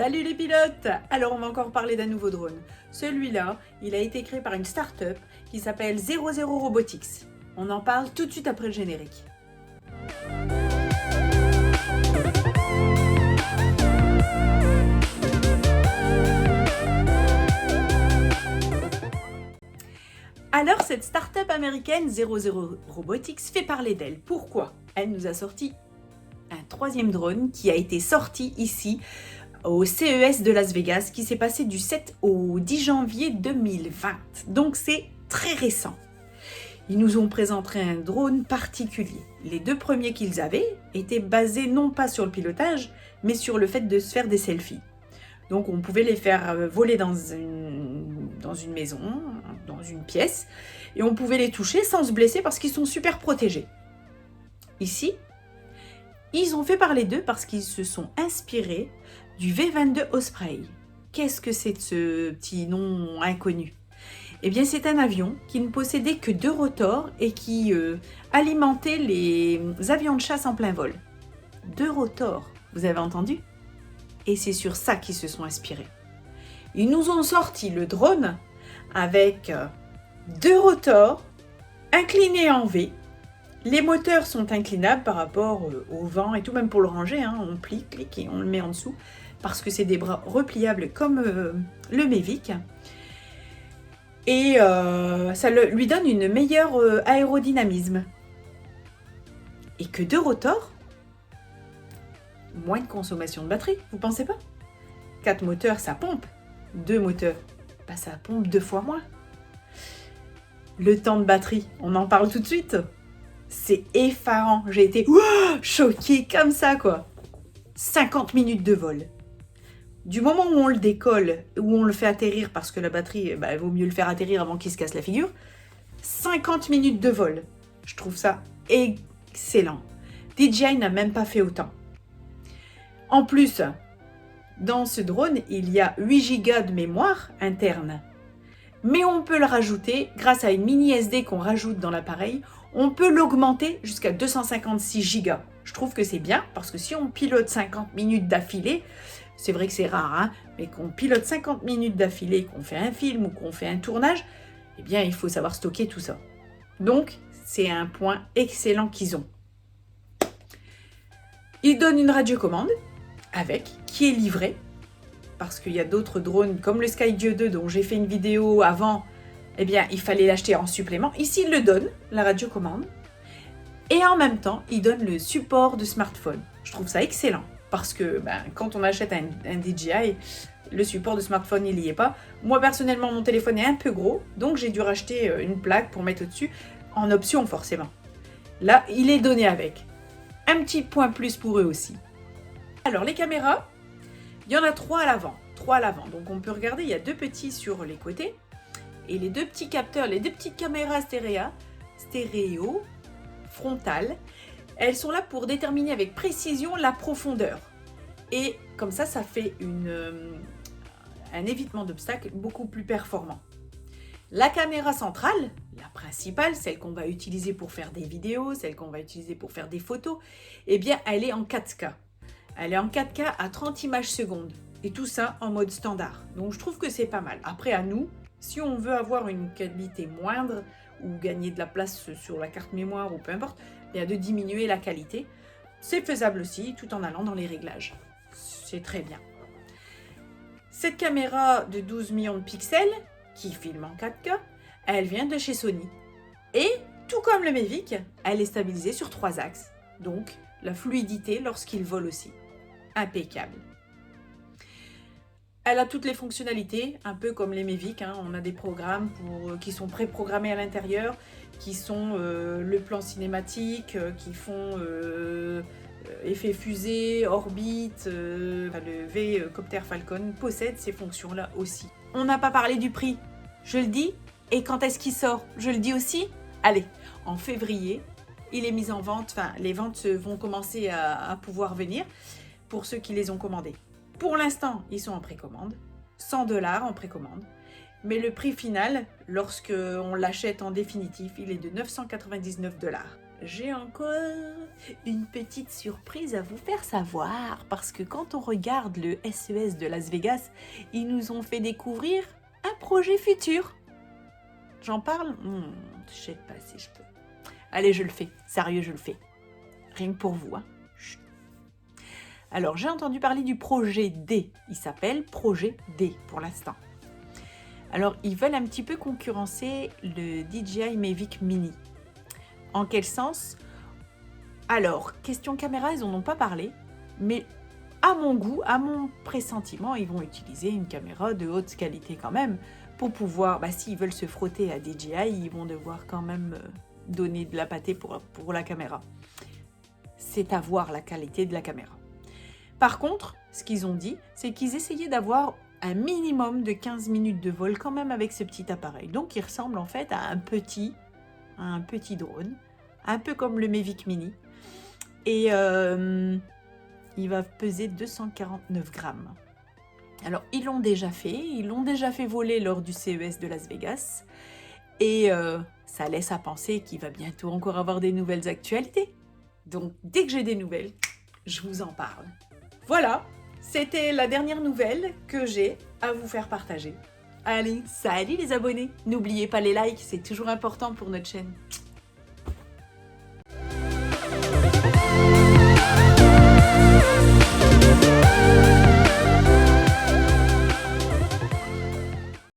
Salut les pilotes! Alors on va encore parler d'un nouveau drone. Celui-là, il a été créé par une start-up qui s'appelle 00 Robotics. On en parle tout de suite après le générique. Alors cette start-up américaine 00 Robotics fait parler d'elle. Pourquoi? Elle nous a sorti un troisième drone qui a été sorti ici au CES de Las Vegas qui s'est passé du 7 au 10 janvier 2020. Donc c'est très récent. Ils nous ont présenté un drone particulier. Les deux premiers qu'ils avaient étaient basés non pas sur le pilotage, mais sur le fait de se faire des selfies. Donc on pouvait les faire voler dans une maison, dans une pièce, et on pouvait les toucher sans se blesser parce qu'ils sont super protégés. Ici, ils ont fait parler d'eux parce qu'ils se sont inspirés du V22 Osprey. Qu'est-ce que c'est de ce petit nom inconnu? Eh bien, c'est un avion qui ne possédait que 2 rotors et qui alimentait les avions de chasse en plein vol. 2 rotors, vous avez entendu? Et c'est sur ça qu'ils se sont inspirés. Ils nous ont sorti le drone avec 2 rotors inclinés en V. Les moteurs sont inclinables par rapport au vent et tout, même pour le ranger, hein, on plie, clique et on le met en dessous parce que c'est des bras repliables comme le Mavic. Et ça lui donne une meilleure aérodynamisme. Et que 2 rotors, moins de consommation de batterie, vous pensez pas? 4 moteurs, ça pompe. 2 moteurs, bah, ça pompe 2 fois moins. Le temps de batterie, on en parle tout de suite. C'est effarant, j'ai été choquée comme ça quoi. 50 minutes de vol. Du moment où on le décolle, où on le fait atterrir, parce que la batterie, il vaut mieux le faire atterrir avant qu'il se casse la figure, 50 minutes de vol. Je trouve ça excellent. DJI n'a même pas fait autant. En plus, dans ce drone, il y a 8 Go de mémoire interne. Mais on peut le rajouter, grâce à une mini SD qu'on rajoute dans l'appareil, on peut l'augmenter jusqu'à 256 Go. Je trouve que c'est bien, parce que si on pilote 50 minutes d'affilée, c'est vrai que c'est rare, hein, mais qu'on pilote 50 minutes d'affilée, qu'on fait un film ou qu'on fait un tournage, eh bien, il faut savoir stocker tout ça. Donc, c'est un point excellent qu'ils ont. Ils donnent une radiocommande, qui est livrée, parce qu'il y a d'autres drones, comme le Skydio 2, dont j'ai fait une vidéo avant, eh bien, il fallait l'acheter en supplément. Ici, ils le donnent, la radiocommande, et en même temps, ils donnent le support de smartphone. Je trouve ça excellent. Parce que quand on achète un DJI, le support de smartphone, il n'y est pas. Moi, personnellement, mon téléphone est un peu gros, donc j'ai dû racheter une plaque pour mettre au-dessus, en option forcément. Là, il est donné avec. Un petit point plus pour eux aussi. Alors, les caméras, il y en a 3 à l'avant. 3 à l'avant. Donc, on peut regarder, il y a 2 petits sur les côtés. Et les 2 petits capteurs, les 2 petites caméras stéréo, frontales, elles sont là pour déterminer avec précision la profondeur. Et comme ça fait un évitement d'obstacles beaucoup plus performant. La caméra centrale, la principale, celle qu'on va utiliser pour faire des vidéos, celle qu'on va utiliser pour faire des photos, eh bien, elle est en 4K. Elle est en 4K à 30 images secondes. Et tout ça en mode standard. Donc, je trouve que c'est pas mal. Après, à nous, si on veut avoir une qualité moindre ou gagner de la place sur la carte mémoire ou peu importe, bien de diminuer la qualité. C'est faisable aussi, tout en allant dans les réglages. C'est très bien. Cette caméra de 12 millions de pixels, qui filme en 4K, elle vient de chez Sony. Et, tout comme le Mavic, elle est stabilisée sur 3 axes. Donc, la fluidité lorsqu'il vole aussi. Impeccable. Elle a toutes les fonctionnalités, un peu comme les Mavic. Hein. On a des programmes qui sont préprogrammés à l'intérieur, qui sont le plan cinématique, qui font effet fusée, orbite. Le V-Copter Falcon possède ces fonctions-là aussi. On n'a pas parlé du prix, je le dis. Et quand est-ce qu'il sort? Je le dis aussi. Allez, en février, il est mis en vente. Enfin, les ventes vont commencer à pouvoir venir pour ceux qui les ont commandés. Pour l'instant, ils sont en précommande, 100 $ en précommande. Mais le prix final, lorsqu'on l'achète en définitif, il est de 999 $. j'ai encore une petite surprise à vous faire savoir, parce que quand on regarde le SES de Las Vegas, ils nous ont fait découvrir un projet futur. J'en parle? Je sais pas si je peux. Allez, je le fais. Sérieux, je le fais. Rien que pour vous, hein. Chut. Alors, j'ai entendu parler du projet D. Il s'appelle Projet D pour l'instant. Alors, ils veulent un petit peu concurrencer le DJI Mavic Mini. En quel sens? Alors, question caméra, ils n'en ont pas parlé, mais à mon goût, à mon pressentiment, ils vont utiliser une caméra de haute qualité quand même, pour pouvoir, s'ils veulent se frotter à DJI, ils vont devoir quand même donner de la pâtée pour la caméra. C'est à voir la qualité de la caméra. Par contre, ce qu'ils ont dit, c'est qu'ils essayaient d'avoir un minimum de 15 minutes de vol quand même avec ce petit appareil. Donc, il ressemble en fait à un petit drone, un peu comme le Mavic Mini. Et il va peser 249 grammes. Alors, ils l'ont déjà fait voler lors du CES de Las Vegas. Et ça laisse à penser qu'il va bientôt encore avoir des nouvelles actualités. Donc, dès que j'ai des nouvelles, je vous en parle. Voilà, c'était la dernière nouvelle que j'ai à vous faire partager. Allez, salut les abonnés! N'oubliez pas les likes, c'est toujours important pour notre chaîne.